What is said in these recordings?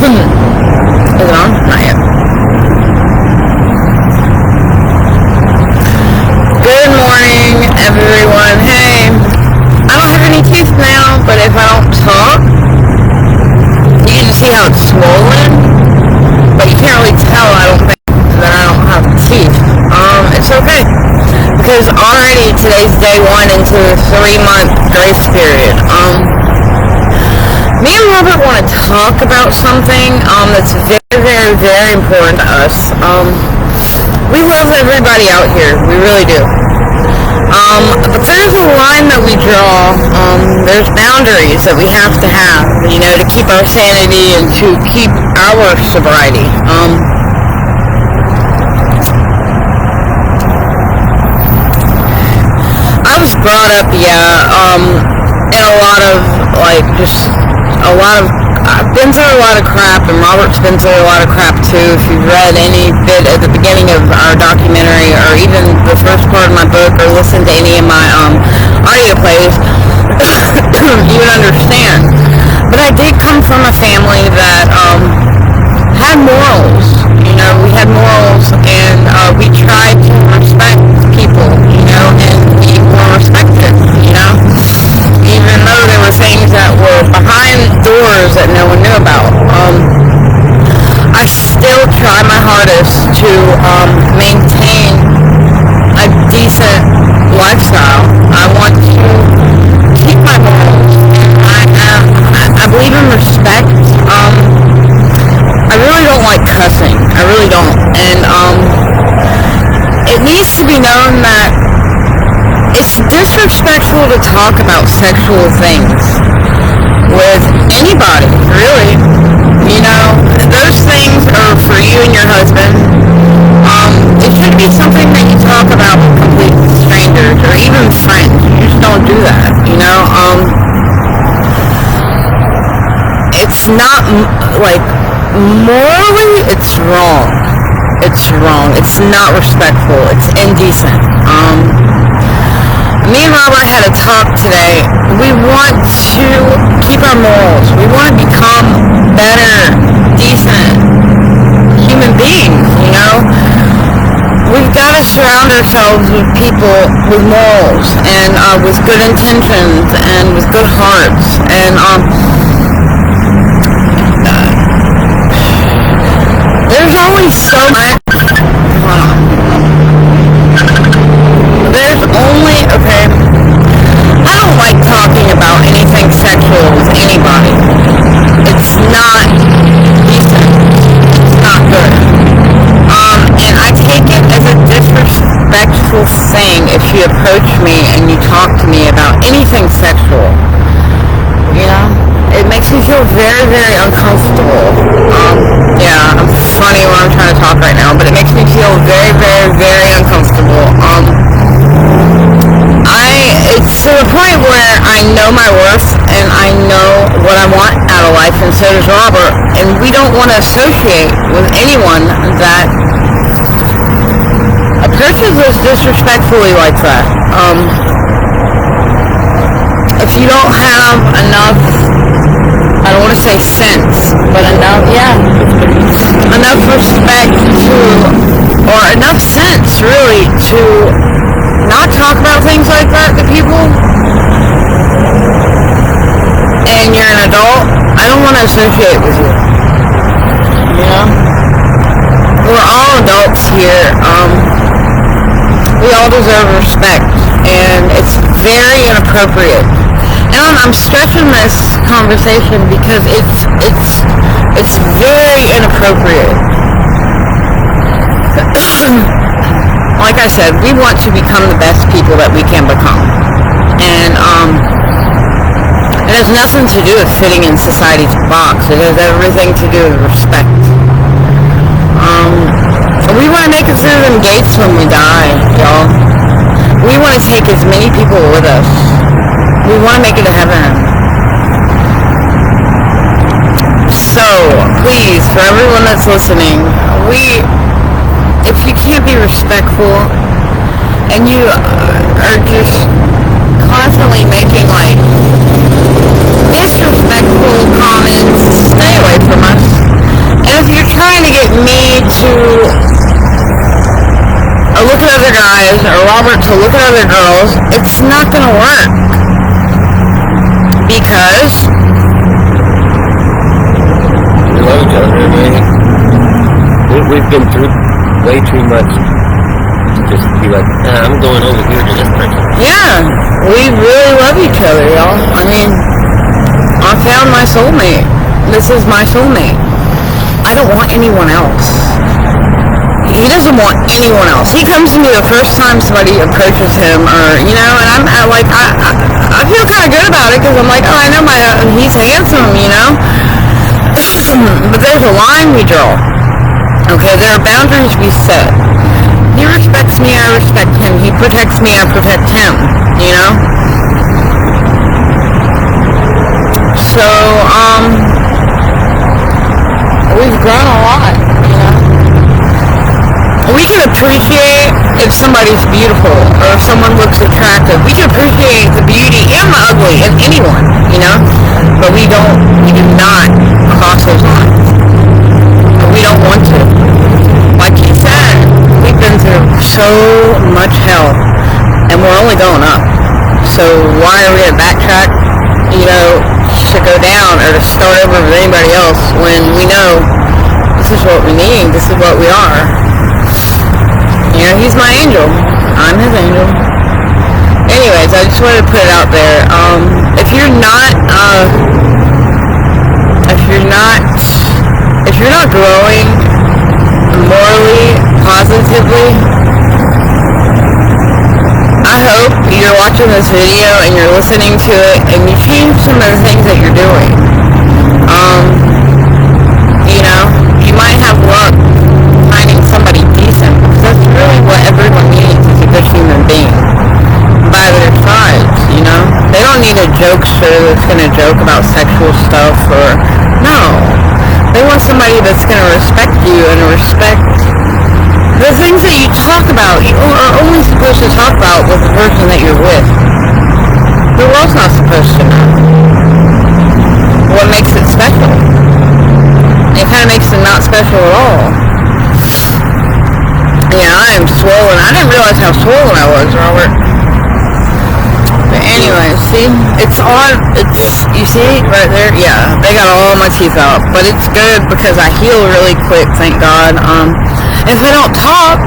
Is it on? Not yet. Good morning, everyone. Hey, I don't have any teeth now, but if I don't talk, you can just see how it's swollen, but you can't really tell, I don't think, that I don't have teeth. It's okay, because already today's day one into the 3-month grace period. Me and Robert want to talk about something that's very, very, very important to us. We love everybody out here. We really do. But there's a line that we draw. There's boundaries that we have, to keep our sanity and to keep our sobriety. I was brought up, in a lot of, I've been through a lot of crap, and Robert's been through a lot of crap too. If you've read any bit at the beginning of our documentary, or even the first part of my book, or listened to any of my audio plays, you would understand. But I did come from a family that had morals. We had morals, and we tried to respect people, and we were respected, even though there were things that were behind doors that no one knew about. I still try my hardest to maintain a decent lifestyle. I want to keep my morals. I believe in respect. I really don't like cussing. I really don't. And it needs to be known that it's disrespectful to talk about sexual things with anybody, really. Those things are for you and your husband. It should be something that you talk about with complete strangers or even friends. You just don't do that, It's not, morally, it's wrong. It's wrong. It's not respectful. It's indecent. Me and Robert had a talk today. We want to keep our morals. We want to become better, decent human beings, We've got to surround ourselves with people with morals and with good intentions and with good hearts. And there's only so much. I don't like talking about anything sexual with anybody. It's not decent. It's not good. And I take it as a disrespectful thing if you approach me and you talk to me about anything sexual. It makes me feel very, very uncomfortable. I'm funny when I'm trying to talk right now, but it makes me feel very, very, very uncomfortable. It's to the point where I know my worth and I know what I want out of life, and so does Robert, and we don't want to associate with anyone that approaches us disrespectfully like that. If you don't have enough, I don't want to say sense, but enough respect or enough sense really to not talk about things like that to people, and you're an adult, I don't want to associate with you. We're all adults here. We all deserve respect, and it's very inappropriate. And I'm stretching this conversation because it's very inappropriate. Like I said, we want to become the best people that we can become. And it has nothing to do with fitting in society's box. It has everything to do with respect. We want to make it through them gates when we die, y'all. We want to take as many people with us. We want to make it to heaven. So, please, for everyone that's listening, if you can't be respectful and you are just constantly making disrespectful comments, stay away from us. or Robert to look at other girls, it's not gonna work. Because we love each other, man. We've been through way too much to just be like, I'm going over here to this person. yeah, we really love each other, y'all. I mean, I found my soulmate. This is my soulmate. I don't want anyone else. He doesn't want anyone else. He comes to me the first time somebody approaches him, or, you know, and I feel kind of good about it, because I'm like, oh, I know he's handsome, you know. But there's a line we draw. Okay, there are boundaries we set. He respects me, I respect him. He protects me, I protect him, you know. So, we've grown a lot, you know. We can appreciate if somebody's beautiful, or if someone looks attractive. We can appreciate the beauty and the ugly in anyone, you know. But we do not cross those lines. We don't want to. Like he said, we've been through so much hell, and we're only going up. So why are we gonna backtrack, you know, to go down, or to start over with anybody else, when we know this is what we need, this is what we are. You know, he's my angel. I'm his angel. Anyways, I just wanted to put it out there. If you're not growing morally, positively, I hope you're watching this video and you're listening to it and you change some of the things that you're doing. You know, you might have luck finding somebody decent, because that's really what everyone needs, is a good human being by their sides, you know. They don't need a jokester that's going to joke about sexual stuff, or no. They want somebody that's going to respect you and respect the things that you talk about. You are only supposed to talk about with the person that you're with. The world's not supposed to know what makes it special. It kind of makes it not special at all. Yeah, I am swollen. I didn't realize how swollen I was, Robert. But anyway, see? You see right there? Yeah, they got all my teeth out. But it's good because I heal really quick, thank God. If I don't talk,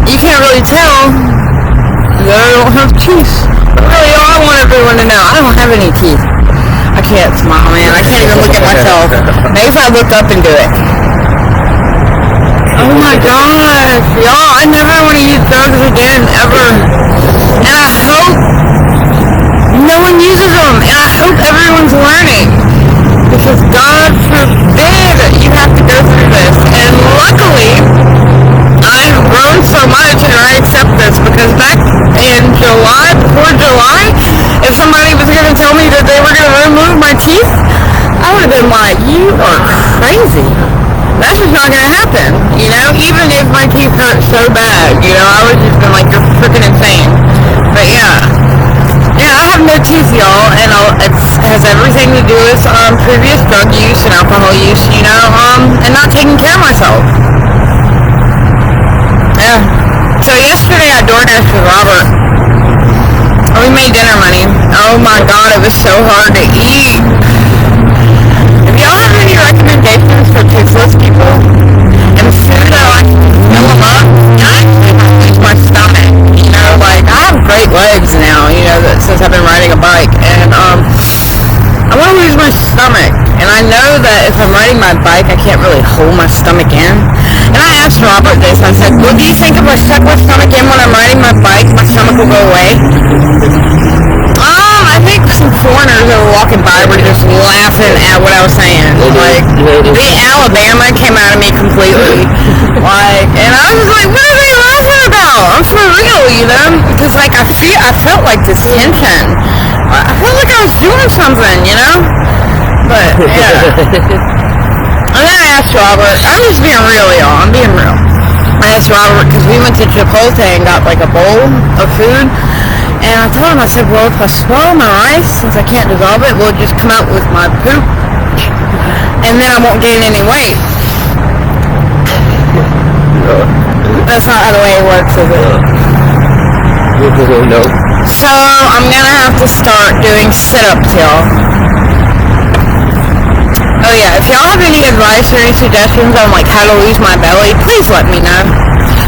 you can't really tell that I don't have teeth. But really, all I want everyone to know, I don't have any teeth. I can't smile, man. I can't even look at myself. Maybe if I look up and do it. Oh my gosh, y'all, I never want to use drugs again, ever. And I hope no one uses them. And I hope everyone's learning. Because God forbid you have to go through this. And luckily, I've grown so much and I accept this, because back in July, before July, if somebody was going to tell me that they were going to remove my teeth, I would have been like, you are crazy. That's just not going to happen, you know? Even if my teeth hurt so bad, you know, I would have just been like, you're freaking insane. But yeah, I have no teeth, y'all, and it has everything to do with previous drug use and alcohol use, you know, and not taking care of myself. Yeah. So yesterday I DoorDashed with Robert. We made dinner money. Oh my God, it was so hard to eat. If y'all have any recommendations for tasteless people and food that I can fill them up, I actually lose my stomach. You know, like, I have great legs now, you know, since I've been riding a bike, and I want to lose my stomach. And I know that if I'm riding my bike, I can't really hold my stomach in. And I asked Robert this, I said, well, do you think if I stuck my stomach in when I'm riding my bike, my stomach will go away? I think some foreigners that were walking by were just laughing at what I was saying. Like, the Alabama came out of me completely. Like, and I was like, what are they laughing about? I'm for real, you know? Because, like, I felt like this tension. I felt like I was doing something, you know? But, yeah. And then I asked Robert, I'm just being real, y'all. I'm being real. I asked Robert, because we went to Chipotle and got, like, a bowl of food. And I told him, I said, well, if I swallow my rice, since I can't dissolve it, will it just come out with my poop? And then I won't gain any weight. That's not how the way it works, is it? No. So, I'm gonna have to start doing sit-ups, y'all. Oh yeah, if y'all have any advice or any suggestions on like how to lose my belly, please let me know.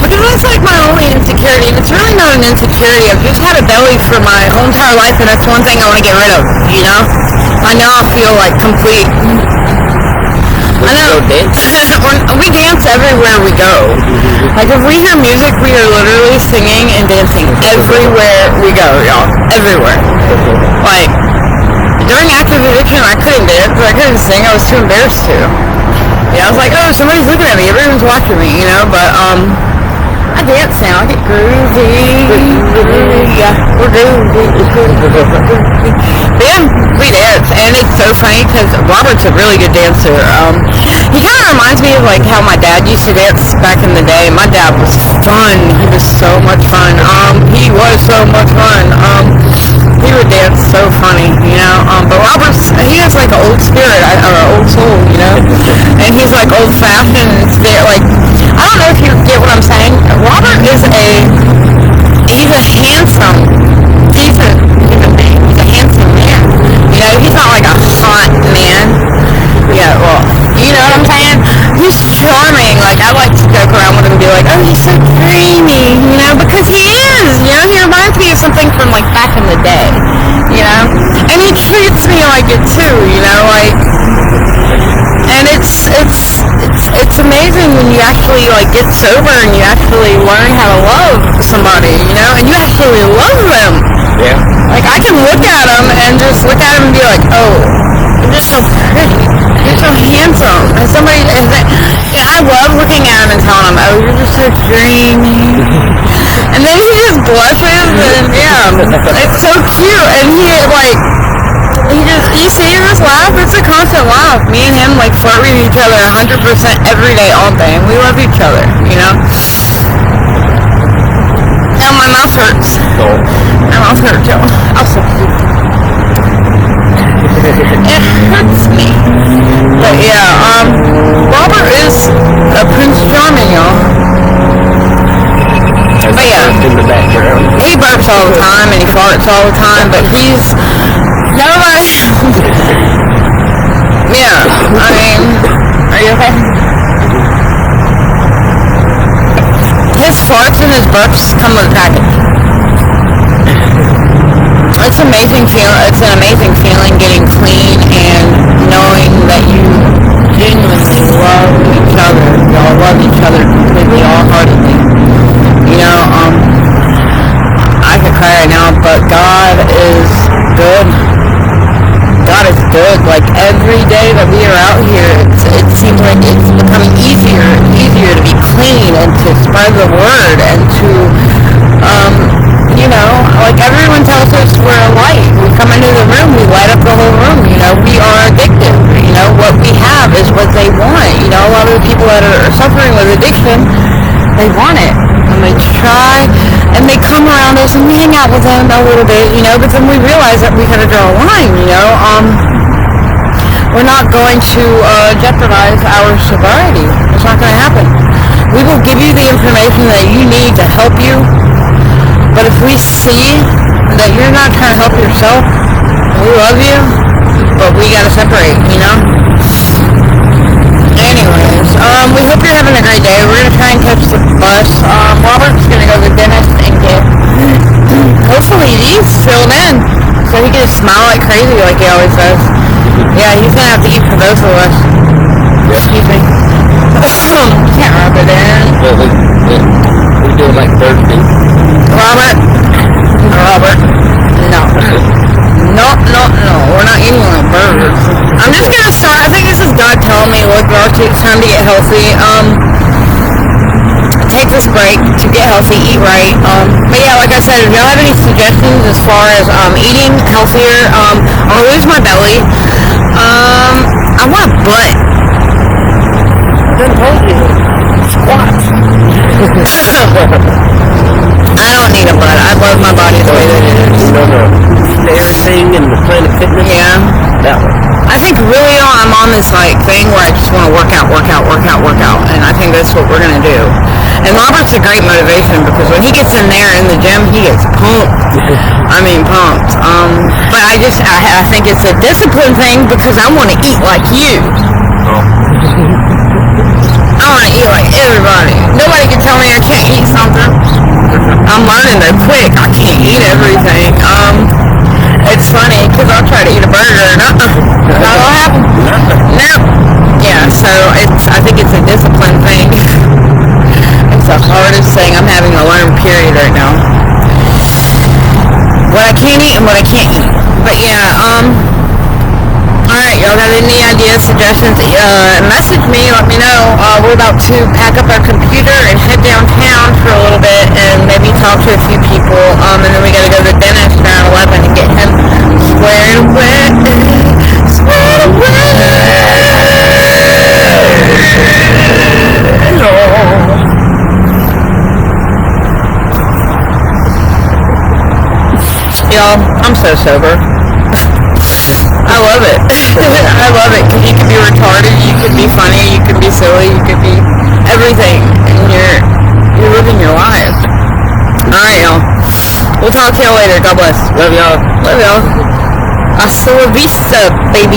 Because that's like my only insecurity, and it's really not an insecurity. I've just had a belly for my whole entire life, and that's one thing I want to get rid of, you know? I now feel like complete. I know. We dance everywhere we go. Like if we hear music, we are literally singing and dancing everywhere we go, y'all. Everywhere. Like, during active addiction, I couldn't dance, I couldn't sing, I was too embarrassed to. Yeah, I was like, oh, somebody's looking at me, everyone's watching me, you know, but, I dance now, I get groovy. Yeah, we're groovy. But yeah, we dance, and it's so funny, because Robert's a really good dancer. He kind of reminds me of, like, how my dad used to dance back in the day. My dad was fun, he was so much fun. He was so much fun. He would dance so funny, you know. But Robert's, he has like an old spirit, or an old soul, you know. And he's like old fashioned. It's very like, I don't know if you get what I'm saying. Robert is he's a handsome, decent human being. He's a handsome man. You know, he's not like a hot man. Yeah, well, you know what I'm saying? He's charming. Like, I like to joke around with him and be like, oh, he's so dreamy, you know, because he is, you know, he reminds me of something from, like, back in the day, you know, and he treats me like it, too, you know, like, and it's amazing when you actually, like, get sober and you actually learn how to love somebody, you know, and you actually love them. Yeah. Like, I can look at him and just look at him and be like, oh, you're just so pretty. You're so handsome. And somebody, I love looking at him and telling him, oh, you're just so dreamy. And then he just blushes, and yeah, it's so cute. And you see this laugh? It's a constant laugh. Me and him, like, flirt with each other 100% every day, all day. And we love each other, you know? Now my mouth hurts. My mouth hurts, y'all. Also, it hurts me. But yeah, Robert is a Prince Charming, y'all. But yeah, in the background. he burps all the time and he farts all the time, but he's nobody. Yeah, I mean, are you okay? His farts and his burps come with a package. It's amazing it's an amazing feeling getting clean and knowing that you genuinely love each other. Y'all love each other completely, all-heartedly. You know, I could cry right now, but God is good. God is good. Like, every day that we are out here, it seems like it's becoming easier to be clean and to spread the word and to, you know, like everyone tells us we're a light. We come into the room, we light up the whole room, you know, we are addicted. You know, what we have is what they want. You know, a lot of the people that are suffering with addiction, they want it. And they try, and they come around us and we hang out with them a little bit, you know, but then we realize that we gotta draw a line, you know. We're not going to jeopardize our sobriety. It's not gonna happen. We will give you the information that you need to help you. But if we see that you're not trying to help yourself, we love you, but we gotta separate, you know? Anyways, we hope you're having a great day. We're gonna try and catch the bus. Robert's gonna go to the dentist and get, hopefully he's filled in, so he can just smile like crazy like he always does. Yeah, he's gonna have to eat for both of us. Excuse me. Can't rub it in. Well, we do it like Thursday. Robert, no, we're not eating like burgers. I'm just gonna start, I think this is God telling me, look, Darcy, it's time to get healthy, take this break to get healthy, eat right, but yeah, like I said, if y'all have any suggestions as far as, eating healthier, I'll lose my belly, I want a butt. I done told you, squats. I don't need a butt. I love my body the way that it is. You know the everything and the Planet Fitness? Yeah. That one. I think really I'm on this like thing where I just want to work out, and I think that's what we're gonna do. And And Robert's a great motivation because when he gets in there in the gym, he gets pumped. I mean, pumped. But I think it's a discipline thing because I want to eat like you. I want to eat like everybody. Nobody can tell me I can't eat something. I'm learning though quick. I can't eat everything. It's funny because I'll try to eat a burger and not gonna happen. Nope. Yeah, so I think it's a discipline thing. It's the hardest thing I'm having to learn, period, right now. What I can eat and what I can't eat. But yeah, alright, y'all got any ideas, suggestions? Message me, let me know. We're about to pack up our computer and head downtown for a little bit and maybe talk to a few people. And then we gotta go to the dentist around 11 and get him squared away. Squared away. Y'all, I'm so sober. I love it. I love it because you can be retarded, you can be funny, you can be silly, you can be everything, and you're living your life. All right, y'all. We'll talk to y'all later. God bless. Love y'all. Love y'all. Hasta la vista, baby.